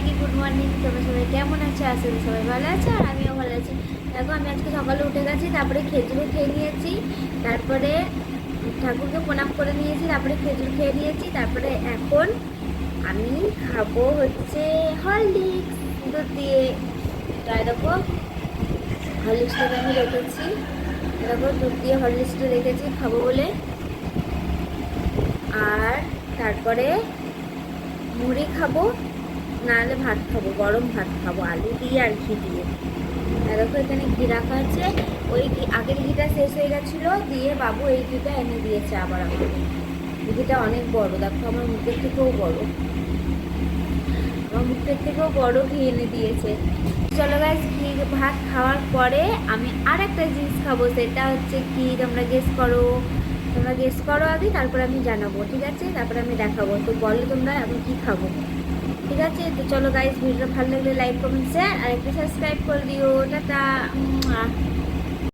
সবাইকে good morning. তোমরা সবাই কেমন আছো? আশা করি সবাই ভালো আছো, আর আমিও ভালো আছি। দেখো, আমি আজকে সকালে উঠে গেছি, তারপরে খেজুরও খেয়ে নিয়েছি, তারপরে ঠাকুরকে প্রণাম করে নিয়েছি, তারপরে খেজুর খেয়ে নিয়েছি, তারপরে এখন আমি খাবো হচ্ছে হরলিক্স দুধ দিয়ে। তাই দেখো, হরলিক্সটাকে আমি রেখেছি, দেখো দুধ দিয়ে হরলিক্সটা রেখেছি খাবো বলে। আর তারপরে মুড়ি খাবো, নাহলে ভাত খাবো, গরম ভাত খাবো আলু দিয়ে আর ঘি দিয়ে। দেখো এখানে ঘি রাখা আছে, ওই আগের ঘিটা শেষ হয়ে গেছিলো, দিয়ে বাবু এই ঘিটা এনে দিয়েছে আবার আমাকে। ঘিটা অনেক বড়, দেখো আমার মুখের থেকেও বড়, আমার মুখের থেকেও বড় ঘি এনে দিয়েছে। চলো গাইস, ঘি ভাত খাওয়ার পরে আমি আর একটা জিনিস খাবো, সেটা হচ্ছে কি, তোমরা গেস করো আগে, তারপরে আমি জানাবো, ঠিক আছে? তারপরে আমি দেখাবো, তো বলো তোমরা আমি কি খাবো, ঠিক আছে? তো চলো গাইস, ভিডিওটা ভালো লাগলে লাইক কমেন্ট শেয়ার আর একটা সাবস্ক্রাইব করে দিও। টাটা।